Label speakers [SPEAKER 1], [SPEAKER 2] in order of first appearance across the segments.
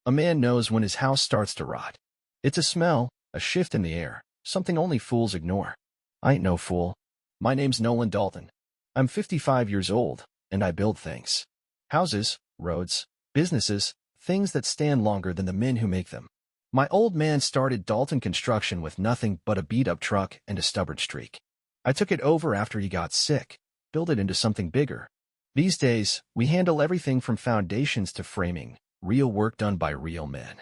[SPEAKER 1] A man knows when his house starts to rot. It's a smell, a shift in the air, something only fools ignore. I ain't no fool. My name's Nolan Dalton. I'm 55 years old, and I build things. Houses, roads, businesses, things that stand longer than the men who make them. My old man started Dalton Construction with nothing but a beat-up truck and a stubborn streak. I took it over after he got sick, built it into something bigger. These days, we handle everything from foundations to framing, real work done by real men.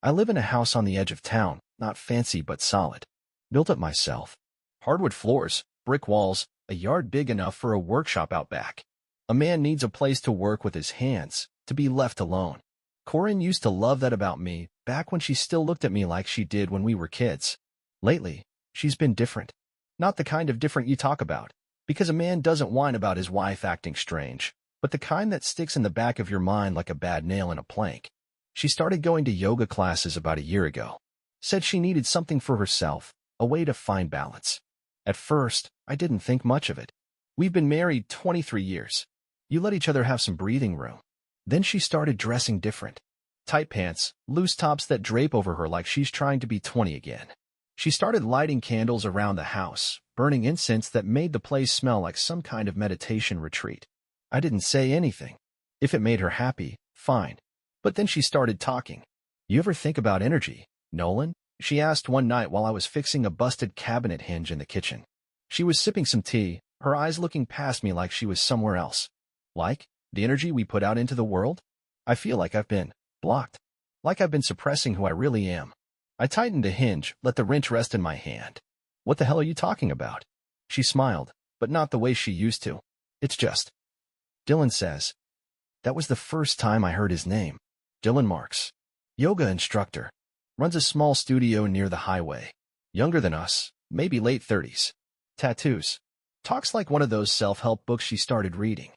[SPEAKER 1] I live in a house on the edge of town, not fancy but solid. Built it myself. Hardwood floors, brick walls, a yard big enough for a workshop out back. A man needs a place to work with his hands, to be left alone. Corinne used to love that about me, back when she still looked at me like she did when we were kids. Lately, she's been different. Not the kind of different you talk about, because a man doesn't whine about his wife acting strange, but the kind that sticks in the back of your mind like a bad nail in a plank. She started going to yoga classes about a year ago. Said she needed something for herself, a way to find balance. At first, I didn't think much of it. We've been married 23 years. You let each other have some breathing room. Then she started dressing different. Tight pants, loose tops that drape over her like she's trying to be 20 again. She started lighting candles around the house, burning incense that made the place smell like some kind of meditation retreat. I didn't say anything. If it made her happy, fine. But then she started talking. You ever think about energy, Nolan? She asked one night while I was fixing a busted cabinet hinge in the kitchen. She was sipping some tea, her eyes looking past me like she was somewhere else. Like, the energy we put out into the world? I feel like I've been blocked. Like I've been suppressing who I really am. I tightened the hinge, let the wrench rest in my hand. What the hell are you talking about? She smiled, but not the way she used to. It's just. Dylan says. That was the first time I heard his name. Dylan Marks. Yoga instructor. Runs a small studio near the highway. Younger than us, maybe late 30s. Tattoos. Talks like one of those self-help books she started reading.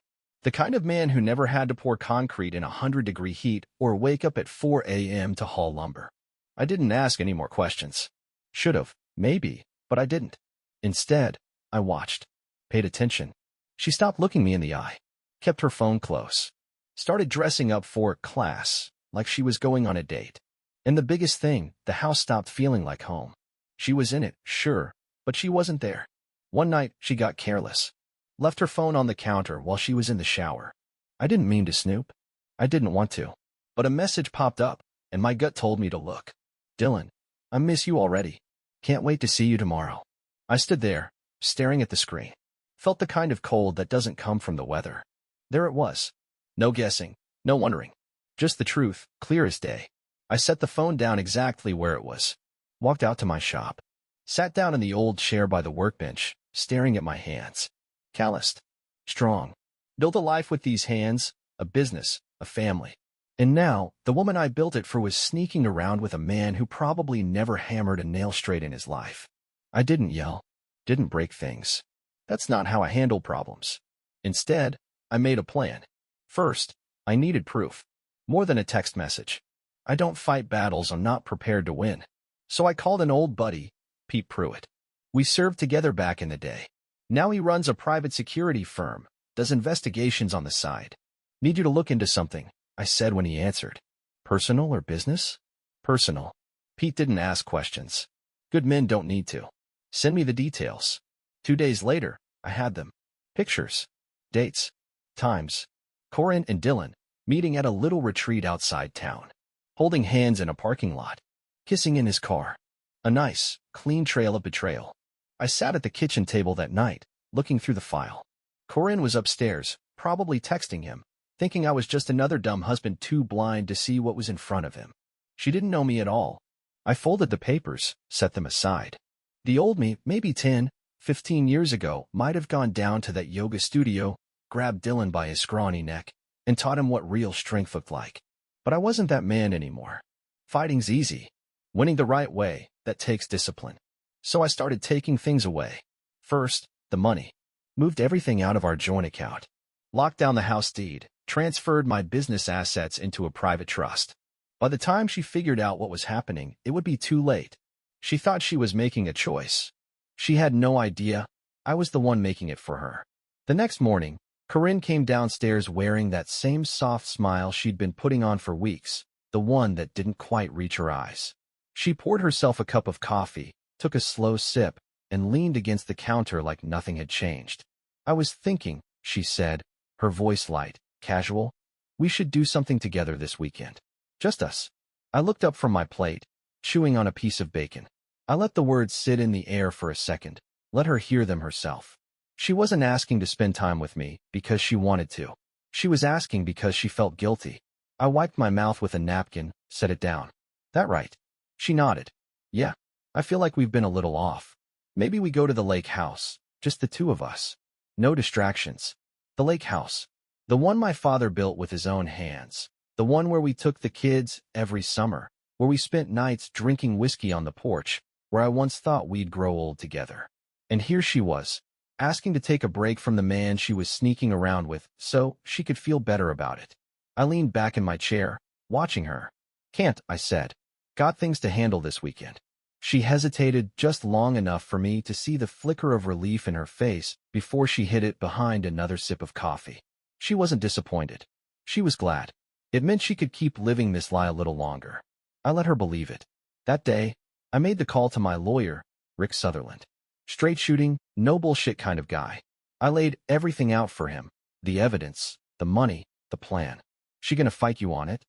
[SPEAKER 1] The kind of man who never had to pour concrete in 100-degree heat or wake up at 4 a.m. to haul lumber. I didn't ask any more questions. Should've, maybe, but I didn't. Instead, I watched. Paid attention. She stopped looking me in the eye. Kept her phone close. Started dressing up for class, like she was going on a date. And the biggest thing, the house stopped feeling like home. She was in it, sure, but she wasn't there. One night, she got careless. Left her phone on the counter while she was in the shower. I didn't mean to snoop. I didn't want to. But a message popped up, and my gut told me to look. Dylan, I miss you already. Can't wait to see you tomorrow. I stood there, staring at the screen. Felt the kind of cold that doesn't come from the weather. There it was. No guessing, no wondering. Just the truth, clear as day. I set the phone down exactly where it was. Walked out to my shop. Sat down in the old chair by the workbench, staring at my hands. Calloused. Strong. Built a life with these hands, a business, a family. And now, the woman I built it for was sneaking around with a man who probably never hammered a nail straight in his life. I didn't yell. Didn't break things. That's not how I handle problems. Instead, I made a plan. First, I needed proof. More than a text message. I don't fight battles I'm not prepared to win. So I called an old buddy, Pete Pruitt. We served together back in the day. Now he runs a private security firm, does investigations on the side. Need you to look into something, I said when he answered. Personal or business? Personal. Pete didn't ask questions. Good men don't need to. Send me the details. 2 days later, I had them. Pictures. Dates. Times. Corinne and Dylan, meeting at a little retreat outside town. Holding hands in a parking lot. Kissing in his car. A nice, clean trail of betrayal. I sat at the kitchen table that night, looking through the file. Corinne was upstairs, probably texting him, thinking I was just another dumb husband too blind to see what was in front of him. She didn't know me at all. I folded the papers, set them aside. The old me, maybe 10, 15 years ago, might have gone down to that yoga studio, grabbed Dylan by his scrawny neck, and taught him what real strength looked like. But I wasn't that man anymore. Fighting's easy. Winning the right way, that takes discipline. So I started taking things away. First, the money. Moved everything out of our joint account. Locked down the house deed. Transferred my business assets into a private trust. By the time she figured out what was happening, it would be too late. She thought she was making a choice. She had no idea. I was the one making it for her. The next morning, Corinne came downstairs wearing that same soft smile she'd been putting on for weeks, the one that didn't quite reach her eyes. She poured herself a cup of coffee, took a slow sip, and leaned against the counter like nothing had changed. "I was thinking," she said, her voice light, casual, "we should do something together this weekend. Just us." I looked up from my plate, chewing on a piece of bacon. I let the words sit in the air for a second, let her hear them herself. She wasn't asking to spend time with me because she wanted to. She was asking because she felt guilty. I wiped my mouth with a napkin, set it down. "That right?" She nodded. "Yeah, I feel like we've been a little off. Maybe we go to the lake house, just the two of us. No distractions." The lake house. The one my father built with his own hands. The one where we took the kids every summer, where we spent nights drinking whiskey on the porch, where I once thought we'd grow old together. And here she was, asking to take a break from the man she was sneaking around with so she could feel better about it. I leaned back in my chair, watching her. "Can't," I said. "Got things to handle this weekend." She hesitated just long enough for me to see the flicker of relief in her face before she hid it behind another sip of coffee. She wasn't disappointed. She was glad. It meant she could keep living this lie a little longer. I let her believe it. That day, I made the call to my lawyer, Rick Sutherland. Straight shooting, no bullshit kind of guy. I laid everything out for him. The evidence, the money, the plan. "She gonna fight you on it?"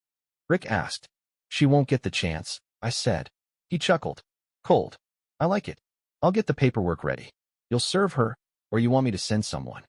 [SPEAKER 1] Rick asked. "She won't get the chance," I said. He chuckled. "Cold. I like it. I'll get the paperwork ready. You'll serve her, or you want me to send someone?"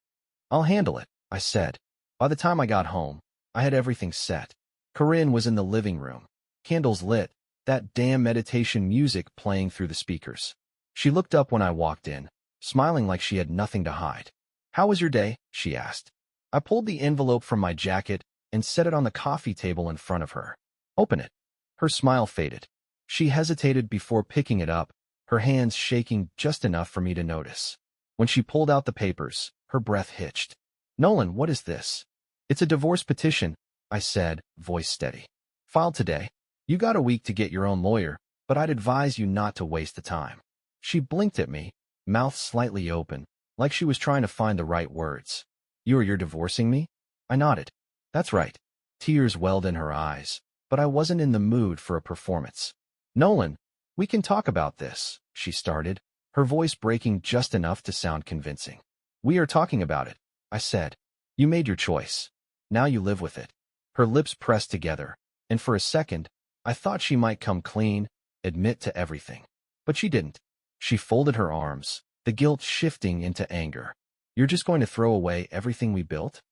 [SPEAKER 1] "I'll handle it," I said. By the time I got home, I had everything set. Corinne was in the living room. Candles lit, that damn meditation music playing through the speakers. She looked up when I walked in, smiling like she had nothing to hide. "How was your day?" she asked. I pulled the envelope from my jacket and set it on the coffee table in front of her. "Open it." Her smile faded. She hesitated before picking it up, her hands shaking just enough for me to notice. When she pulled out the papers, her breath hitched. "Nolan, what is this?" "It's a divorce petition," I said, voice steady. "Filed today. You got a week to get your own lawyer, but I'd advise you not to waste the time." She blinked at me, mouth slightly open, like she was trying to find the right words. You're divorcing me?" I nodded. "That's right." Tears welled in her eyes, but I wasn't in the mood for a performance. "Nolan, we can talk about this," she started, her voice breaking just enough to sound convincing. "We are talking about it," I said. "You made your choice. Now you live with it." Her lips pressed together, and for a second, I thought she might come clean, admit to everything. But she didn't. She folded her arms, the guilt shifting into anger. "You're just going to throw away everything we built?"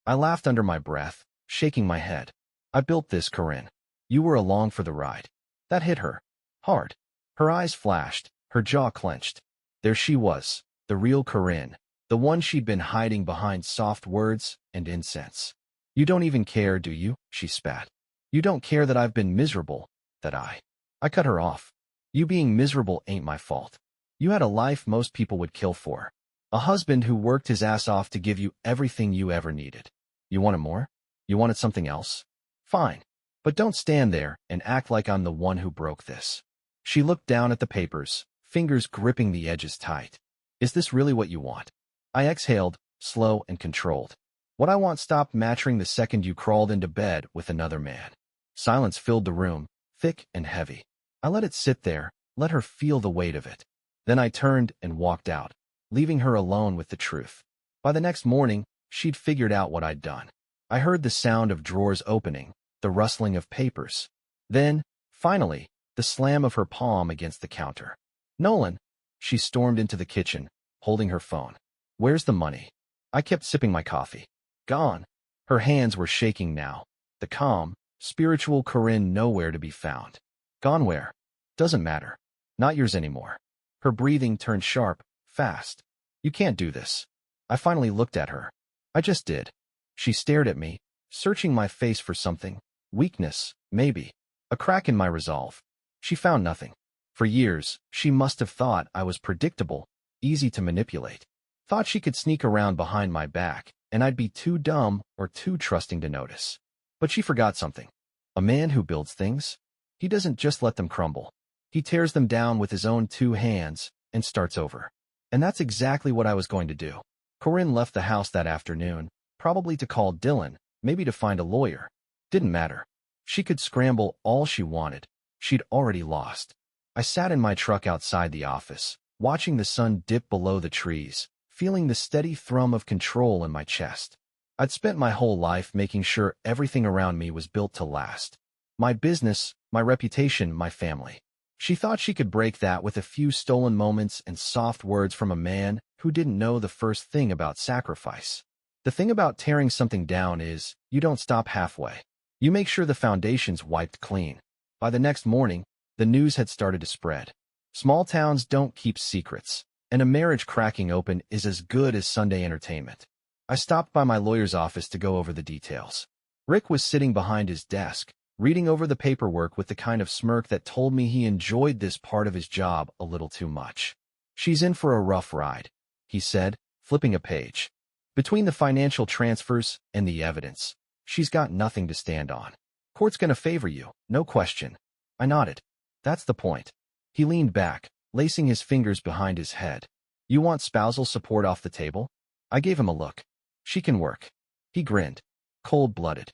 [SPEAKER 1] I laughed under my breath, shaking my head. "I built this, Corinne. You were along for the ride." That hit her. Hard. Her eyes flashed, her jaw clenched. There she was, the real Corinne, the one she'd been hiding behind soft words and incense. "You don't even care, do you?" she spat. "You don't care that I've been miserable, that I cut her off. "You being miserable ain't my fault. You had a life most people would kill for. A husband who worked his ass off to give you everything you ever needed. You wanted more? You wanted something else? Fine. But don't stand there and act like I'm the one who broke this." She looked down at the papers, fingers gripping the edges tight. "Is this really what you want?" I exhaled, slow and controlled. "What I want stopped matching the second you crawled into bed with another man." Silence filled the room, thick and heavy. I let it sit there, let her feel the weight of it. Then I turned and walked out, leaving her alone with the truth. By the next morning, she'd figured out what I'd done. I heard the sound of drawers opening, the rustling of papers. Then, finally, the slam of her palm against the counter. "Nolan!" She stormed into the kitchen, holding her phone. "Where's the money?" I kept sipping my coffee. "Gone." Her hands were shaking now. The calm, spiritual Corinne nowhere to be found. "Gone where?" "Doesn't matter. Not yours anymore." Her breathing turned sharp, fast. "You can't do this." I finally looked at her. I just did. She stared at me, searching my face for something. Weakness, maybe. A crack in my resolve. She found nothing. For years, she must have thought I was predictable, easy to manipulate. Thought she could sneak around behind my back, and I'd be too dumb or too trusting to notice. But she forgot something. A man who builds things, he doesn't just let them crumble. He tears them down with his own two hands and starts over. And that's exactly what I was going to do. Corinne left the house that afternoon, probably to call Dylan, maybe to find a lawyer. Didn't matter. She could scramble all she wanted. She'd already lost. I sat in my truck outside the office, watching the sun dip below the trees, feeling the steady thrum of control in my chest. I'd spent my whole life making sure everything around me was built to last. My business, my reputation, my family. She thought she could break that with a few stolen moments and soft words from a man who didn't know the first thing about sacrifice. The thing about tearing something down is, you don't stop halfway. You make sure the foundation's wiped clean. By the next morning, the news had started to spread. Small towns don't keep secrets, and a marriage cracking open is as good as Sunday entertainment. I stopped by my lawyer's office to go over the details. Rick was sitting behind his desk, reading over the paperwork with the kind of smirk that told me he enjoyed this part of his job a little too much. "She's in for a rough ride," he said, flipping a page. "Between the financial transfers and the evidence, she's got nothing to stand on. Court's gonna favor you, no question." I nodded. "That's the point." He leaned back, lacing his fingers behind his head. "You want spousal support off the table?" I gave him a look. "She can work." He grinned. Cold-blooded.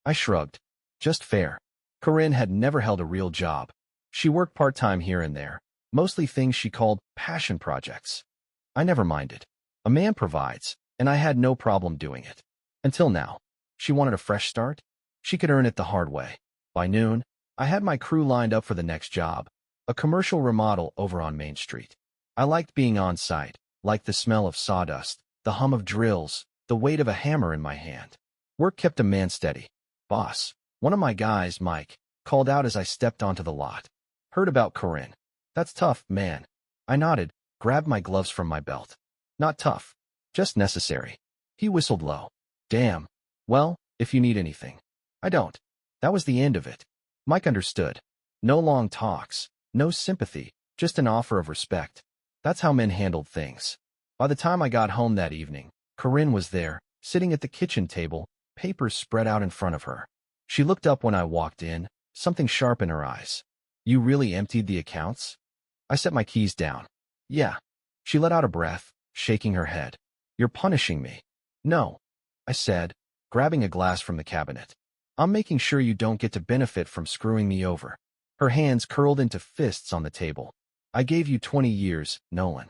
[SPEAKER 1] I shrugged. Just fair. Corinne had never held a real job. She worked part-time here and there, mostly things she called passion projects. I never minded. A man provides, and I had no problem doing it. Until now. She wanted a fresh start? She could earn it the hard way. By noon, I had my crew lined up for the next job, a commercial remodel over on Main Street. I liked being on site, liked the smell of sawdust, the hum of drills, the weight of a hammer in my hand. Work kept a man steady. "Boss," one of my guys, Mike, called out as I stepped onto the lot. "Heard about Corinne. That's tough, man." I nodded, grabbed my gloves from my belt. "Not tough. Just necessary." He whistled low. "Damn. Well, if you need anything." "I don't." That was the end of it. Mike understood. No long talks, no sympathy, just an offer of respect. That's how men handled things. By the time I got home that evening, Corinne was there, sitting at the kitchen table, papers spread out in front of her. She looked up when I walked in, something sharp in her eyes. "You really emptied the accounts?" I set my keys down. "Yeah." She let out a breath, shaking her head. "You're punishing me." "No," I said, grabbing a glass from the cabinet. "I'm making sure you don't get to benefit from screwing me over." Her hands curled into fists on the table. "I gave you 20 years, Nolan.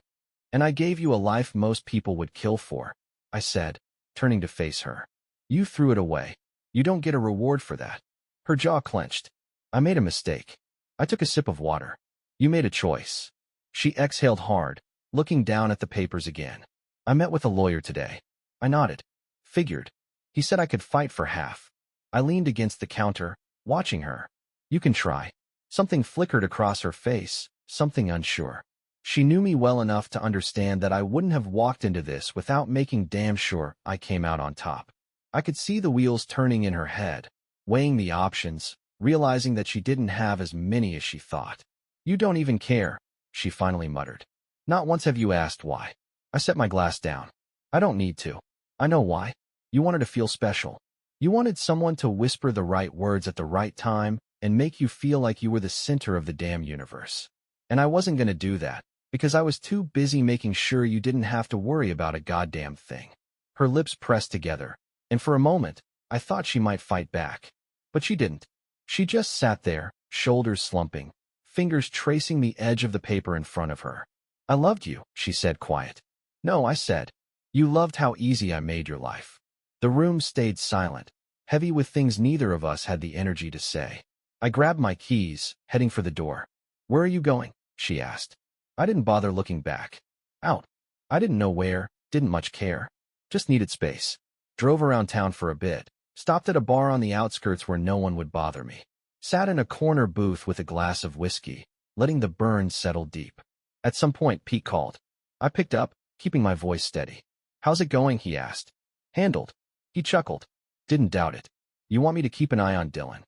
[SPEAKER 1] And I gave you a life most people would kill for," I said, turning to face her. "You threw it away. You don't get a reward for that." Her jaw clenched. "I made a mistake." I took a sip of water. "You made a choice." She exhaled hard, looking down at the papers again. "I met with a lawyer today." I nodded. "Figured. He said I could fight for half." I leaned against the counter, watching her. "You can try." Something flickered across her face, something unsure. She knew me well enough to understand that I wouldn't have walked into this without making damn sure I came out on top. I could see the wheels turning in her head, weighing the options, realizing that she didn't have as many as she thought. "You don't even care," she finally muttered. "Not once have you asked why." I set my glass down. "I don't need to. I know why. You wanted to feel special. You wanted someone to whisper the right words at the right time and make you feel like you were the center of the damn universe. And I wasn't going to do that, because I was too busy making sure you didn't have to worry about a goddamn thing." Her lips pressed together, and for a moment, I thought she might fight back. But she didn't. She just sat there, shoulders slumping, fingers tracing the edge of the paper in front of her. "I loved you," she said quiet. "No," I said. "You loved how easy I made your life." The room stayed silent, heavy with things neither of us had the energy to say. I grabbed my keys, heading for the door. "Where are you going?" she asked. I didn't bother looking back. "Out." I didn't know where, didn't much care. Just needed space. Drove around town for a bit, stopped at a bar on the outskirts where no one would bother me. Sat in a corner booth with a glass of whiskey, letting the burn settle deep. At some point, Pete called. I picked up, keeping my voice steady. "How's it going?" he asked. "Handled." He chuckled. "Didn't doubt it. You want me to keep an eye on Dylan?"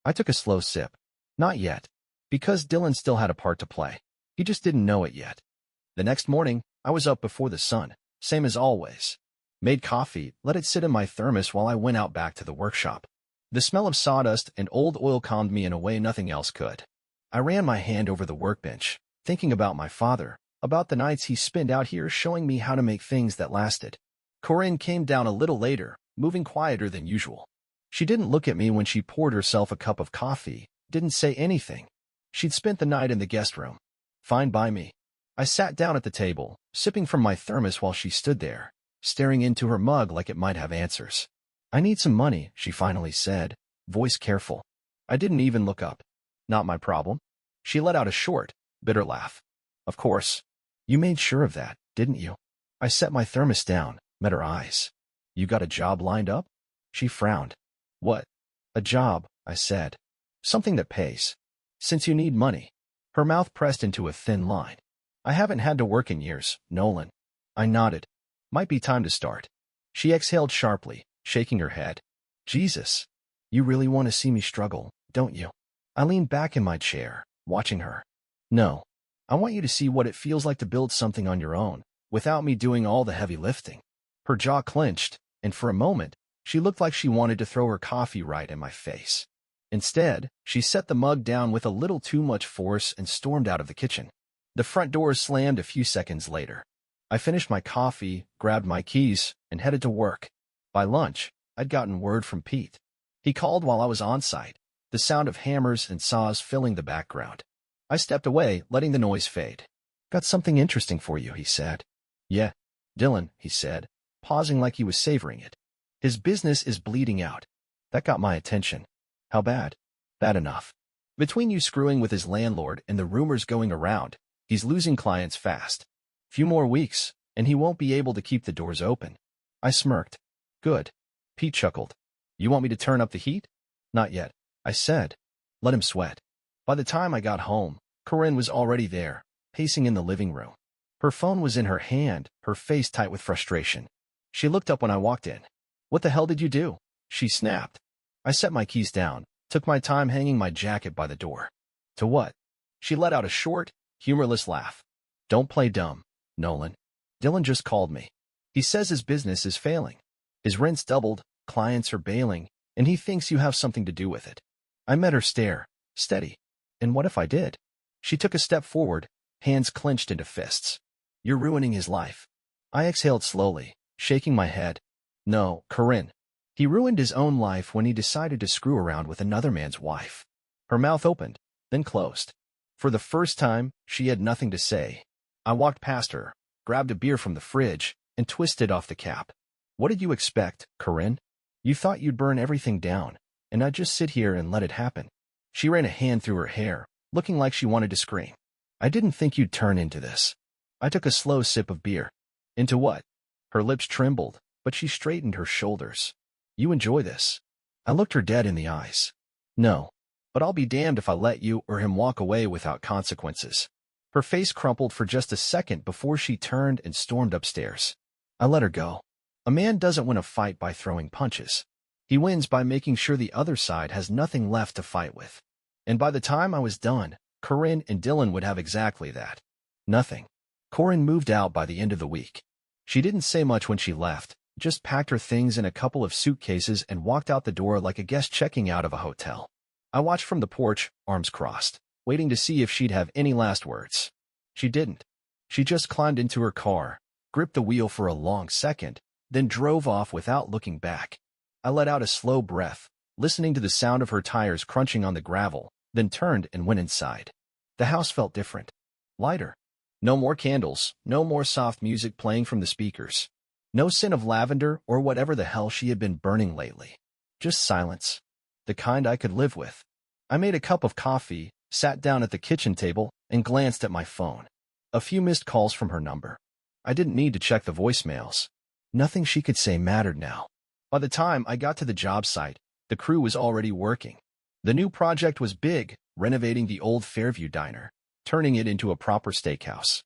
[SPEAKER 1] I took a slow sip. "Not yet." Because Dylan still had a part to play. He just didn't know it yet. The next morning, I was up before the sun, same as always. Made coffee, let it sit in my thermos while I went out back to the workshop. The smell of sawdust and old oil calmed me in a way nothing else could. I ran my hand over the workbench, thinking about my father, about the nights he spent out here showing me how to make things that lasted. Corinne came down a little later, moving quieter than usual. She didn't look at me when she poured herself a cup of coffee, didn't say anything. She'd spent the night in the guest room. Fine by me. I sat down at the table, sipping from my thermos while she stood there, staring into her mug like it might have answers. I need some money, she finally said, voice careful. I didn't even look up. Not my problem. She let out a short, bitter laugh. Of course. You made sure of that, didn't you? I set my thermos down, met her eyes. You got a job lined up? She frowned. What? A job, I said. Something that pays. Since you need money. Her mouth pressed into a thin line. I haven't had to work in years, Nolan. I nodded. Might be time to start. She exhaled sharply, shaking her head. Jesus. You really want to see me struggle, don't you? I leaned back in my chair, watching her. No. I want you to see what it feels like to build something on your own, without me doing all the heavy lifting. Her jaw clenched, and for a moment, she looked like she wanted to throw her coffee right in my face. Instead, she set the mug down with a little too much force and stormed out of the kitchen. The front door slammed a few seconds later. I finished my coffee, grabbed my keys, and headed to work. By lunch, I'd gotten word from Pete. He called while I was on site, the sound of hammers and saws filling the background. I stepped away, letting the noise fade. Got something interesting for you, he said. Yeah, Dylan, he said, pausing like he was savoring it. His business is bleeding out. That got my attention. How bad? Bad enough. Between you screwing with his landlord and the rumors going around, he's losing clients fast. Few more weeks, and he won't be able to keep the doors open. I smirked. Good. Pete chuckled. You want me to turn up the heat? Not yet, I said. Let him sweat. By the time I got home, Corinne was already there, pacing in the living room. Her phone was in her hand, her face tight with frustration. She looked up when I walked in. What the hell did you do? She snapped. I set my keys down, took my time hanging my jacket by the door. To what? She let out a short, humorless laugh. Don't play dumb, Nolan. Dylan just called me. He says his business is failing. His rent's doubled, clients are bailing, and he thinks you have something to do with it. I met her stare, steady. And what if I did? She took a step forward, hands clenched into fists. You're ruining his life. I exhaled slowly, shaking my head. No, Corinne. He ruined his own life when he decided to screw around with another man's wife. Her mouth opened, then closed. For the first time, she had nothing to say. I walked past her, grabbed a beer from the fridge, and twisted off the cap. What did you expect, Corinne? You thought you'd burn everything down, and I'd just sit here and let it happen. She ran a hand through her hair, looking like she wanted to scream. I didn't think you'd turn into this. I took a slow sip of beer. Into what? Her lips trembled, but she straightened her shoulders. You enjoy this. I looked her dead in the eyes. No, but I'll be damned if I let you or him walk away without consequences. Her face crumpled for just a second before she turned and stormed upstairs. I let her go. A man doesn't win a fight by throwing punches. He wins by making sure the other side has nothing left to fight with. And by the time I was done, Corinne and Dylan would have exactly that. Nothing. Corinne moved out by the end of the week. She didn't say much when she left, just packed her things in a couple of suitcases and walked out the door like a guest checking out of a hotel. I watched from the porch, arms crossed, waiting to see if she'd have any last words. She didn't. She just climbed into her car, gripped the wheel for a long second, then drove off without looking back. I let out a slow breath, listening to the sound of her tires crunching on the gravel, then turned and went inside. The house felt different. Lighter. No more candles, no more soft music playing from the speakers. No scent of lavender or whatever the hell she had been burning lately. Just silence. The kind I could live with. I made a cup of coffee, sat down at the kitchen table, and glanced at my phone. A few missed calls from her number. I didn't need to check the voicemails. Nothing she could say mattered now. By the time I got to the job site, the crew was already working. The new project was big, renovating the old Fairview diner, turning it into a proper steakhouse.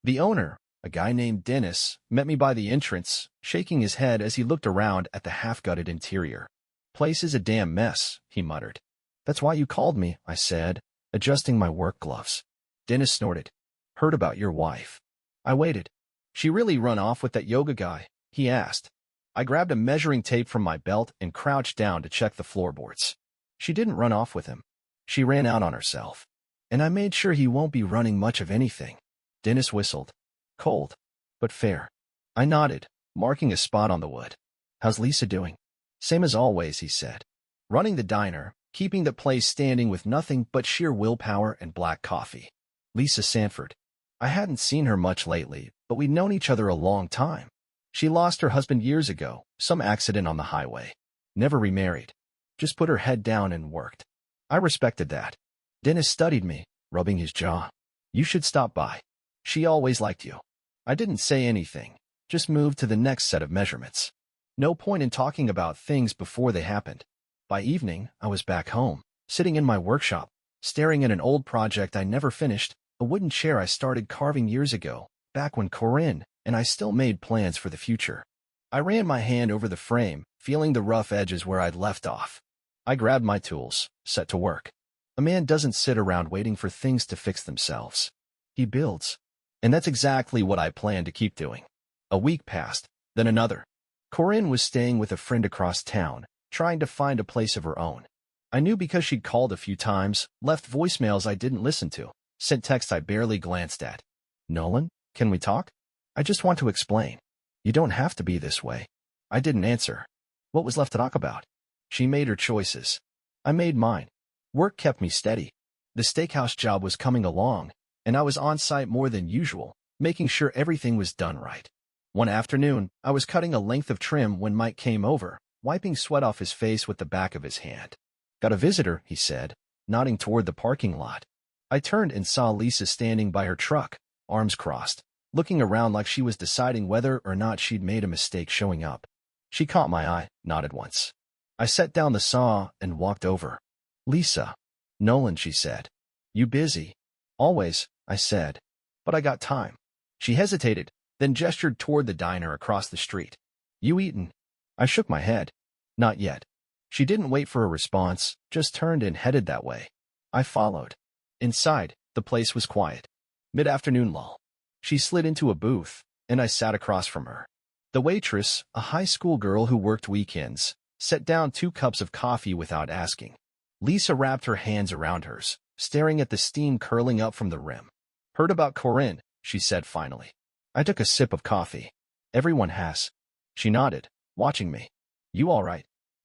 [SPEAKER 1] The owner, a guy named Dennis, met me by the entrance, shaking his head as he looked around at the half-gutted interior. Place is a damn mess, he muttered. That's why you called me, I said, adjusting my work gloves. Dennis snorted. Heard about your wife. I waited. She really run off with that yoga guy? He asked. I grabbed a measuring tape from my belt and crouched down to check the floorboards. She didn't run off with him. She ran out on herself. And I made sure he won't be running much of anything. Dennis whistled. Cold, but fair. I nodded, marking a spot on the wood. How's Lisa doing? Same as always, he said. running the diner, keeping the place standing with nothing but sheer willpower and black coffee. Lisa Sanford. I hadn't seen her much lately, but we'd known each other a long time. She lost her husband years ago, some accident on the highway. Never remarried. Just put her head down and worked. I respected that. Dennis studied me, rubbing his jaw. You should stop by. She always liked you. I didn't say anything, just moved to the next set of measurements. No point in talking about things before they happened. By evening, I was back home, sitting in my workshop, staring at an old project I never finished, a wooden chair I started carving years ago, back when Corinne and I still made plans for the future. I ran my hand over the frame, feeling the rough edges where I'd left off. I grabbed my tools, set to work. A man doesn't sit around waiting for things to fix themselves. He builds. And that's exactly what I planned to keep doing. A week passed, then another. Corinne was staying with a friend across town, trying to find a place of her own. I knew because she'd called a few times, left voicemails I didn't listen to, sent texts I barely glanced at. Nolan, can we talk? I just want to explain. You don't have to be this way. I didn't answer. What was left to talk about? She made her choices. I made mine. Work kept me steady. The steakhouse job was coming along, and I was on site more than usual, making sure everything was done right. One afternoon, I was cutting a length of trim when Mike came over, wiping sweat off his face with the back of his hand. Got a visitor, he said, nodding toward the parking lot. I turned and saw Lisa standing by her truck, arms crossed, looking around like she was deciding whether or not she'd made a mistake showing up. She caught my eye, nodded once. I set down the saw and walked over. Lisa. Nolan, she said. You busy? Always, I said. But I got time. She hesitated, then gestured toward the diner across the street. You eaten? I shook my head. Not yet. She didn't wait for a response, just turned and headed that way. I followed. Inside, the place was quiet. Mid-afternoon lull. She slid into a booth, and I sat across from her. The waitress, a high school girl who worked weekends, set down 2 cups of coffee without asking. Lisa wrapped her hands around hers, staring at the steam curling up from the rim. Heard about Corinne, she said finally. I took a sip of coffee. Everyone has. She nodded, watching me. You all right?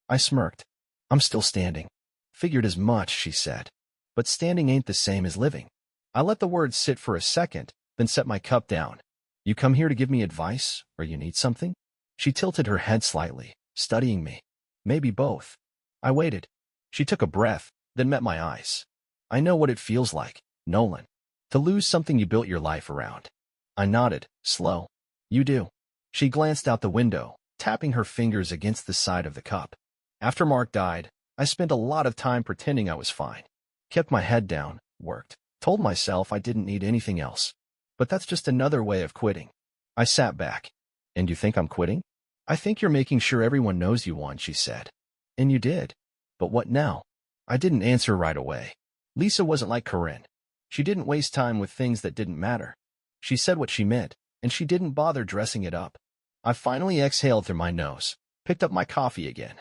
[SPEAKER 1] I smirked. I'm still standing. Figured as much, she said. But standing ain't the same as living. I let the words sit for a second, then set my cup down. You come here to give me advice, or you need something? She tilted her head slightly, studying me. Maybe both. I waited. She took a breath, then met my eyes. I know what it feels like, Nolan. To lose something you built your life around. I nodded, slow. You do. She glanced out the window, tapping her fingers against the side of the cup. After Mark died, I spent a lot of time pretending I was fine. Kept my head down, worked, told myself I didn't need anything else. But that's just another way of quitting. I sat back. And you think I'm quitting? I think you're making sure everyone knows you won, she said. And you did. But what now? I didn't answer right away. Lisa wasn't like Corinne. She didn't waste time with things that didn't matter. She said what she meant, and she didn't bother dressing it up. I finally exhaled through my nose, picked up my coffee again.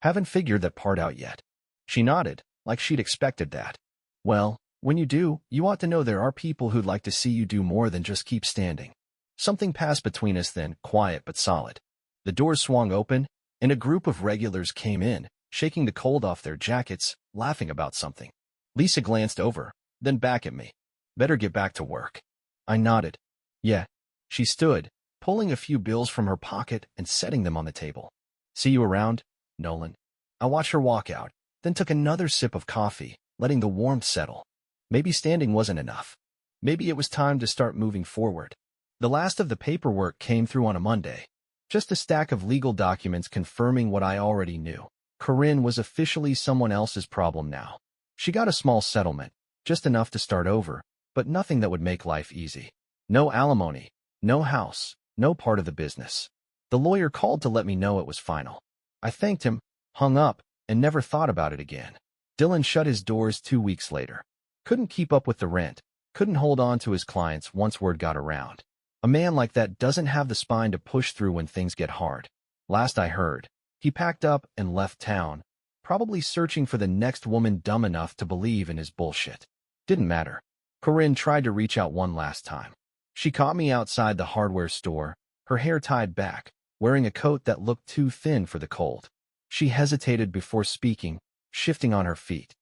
[SPEAKER 1] Haven't figured that part out yet. She nodded, like she'd expected that. Well, when you do, you ought to know there are people who'd like to see you do more than just keep standing. Something passed between us then, quiet but solid. The doors swung open, and a group of regulars came in, shaking the cold off their jackets, laughing about something. Lisa glanced over, then back at me. Better get back to work. I nodded. Yeah. She stood, pulling a few bills from her pocket and setting them on the table. See you around, Nolan. I watched her walk out, then took another sip of coffee, letting the warmth settle. Maybe standing wasn't enough. Maybe it was time to start moving forward. The last of the paperwork came through on a Monday. Just a stack of legal documents confirming what I already knew. Corinne was officially someone else's problem now. She got a small settlement, just enough to start over, but nothing that would make life easy. No alimony, no house, no part of the business. The lawyer called to let me know it was final. I thanked him, hung up, and never thought about it again. Dylan shut his doors 2 weeks later. Couldn't keep up with the rent, couldn't hold on to his clients once word got around. A man like that doesn't have the spine to push through when things get hard. Last I heard, he packed up and left town, probably searching for the next woman dumb enough to believe in his bullshit. Didn't matter. Corinne tried to reach out one last time. She caught me outside the hardware store, her hair tied back, wearing a coat that looked too thin for the cold. She hesitated before speaking, shifting on her feet.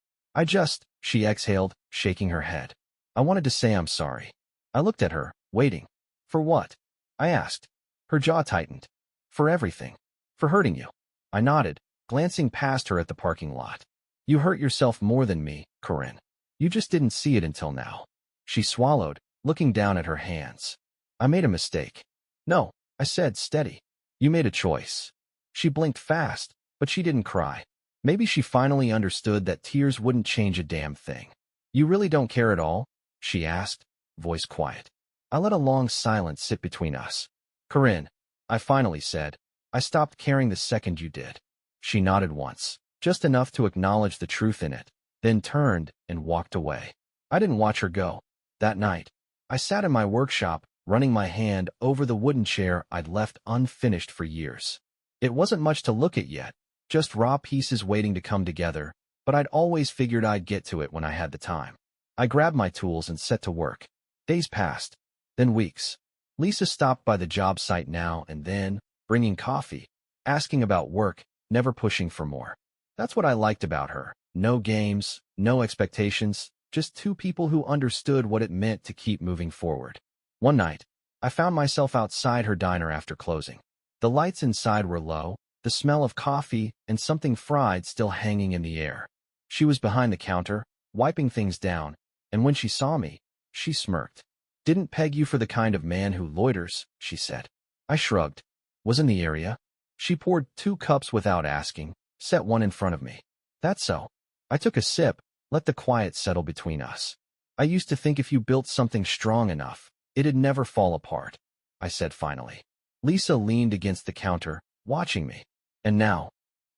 [SPEAKER 1] She exhaled, shaking her head. I wanted to say I'm sorry. I looked at her, waiting. For what? I asked. Her jaw tightened. For everything. For hurting you. I nodded, glancing past her at the parking lot. You hurt yourself more than me, Corinne. You just didn't see it until now. She swallowed, looking down at her hands. I made a mistake. No, I said, steady. You made a choice. She blinked fast, but she didn't cry. Maybe she finally understood that tears wouldn't change a damn thing. You really don't care at all? She asked, voice quiet. I let a long silence sit between us. Corinne, I finally said, I stopped caring the second you did. She nodded once, just enough to acknowledge the truth in it, then turned and walked away. I didn't watch her go. That night, I sat in my workshop, running my hand over the wooden chair I'd left unfinished for years. It wasn't much to look at yet, just raw pieces waiting to come together, but I'd always figured I'd get to it when I had the time. I grabbed my tools and set to work. Days passed, then weeks. Lisa stopped by the job site now and then, bringing coffee, asking about work, never pushing for more. That's what I liked about her. No games, no expectations, just two people who understood what it meant to keep moving forward. One night, I found myself outside her diner after closing. The lights inside were low, the smell of coffee and something fried still hanging in the air. She was behind the counter, wiping things down, and when she saw me, she smirked. Didn't peg you for the kind of man who loiters, she said. I shrugged. Was in the area. She poured 2 cups without asking, set one in front of me. That's so. I took a sip, let the quiet settle between us. I used to think if you built something strong enough, it'd never fall apart, I said finally. Lisa leaned against the counter, watching me. And now?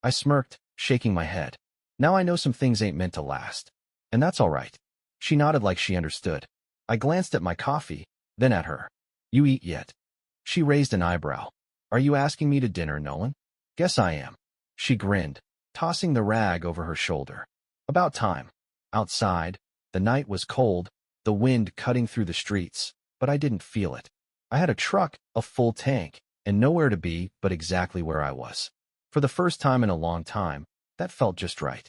[SPEAKER 1] I smirked, shaking my head. Now I know some things ain't meant to last. And that's all right. She nodded like she understood. I glanced at my coffee, then at her. You eat yet? She raised an eyebrow. Are you asking me to dinner, Nolan? Guess I am. She grinned, tossing the rag over her shoulder. About time. Outside, the night was cold, the wind cutting through the streets, but I didn't feel it. I had a truck, a full tank, and nowhere to be but exactly where I was. For the first time in a long time, that felt just right.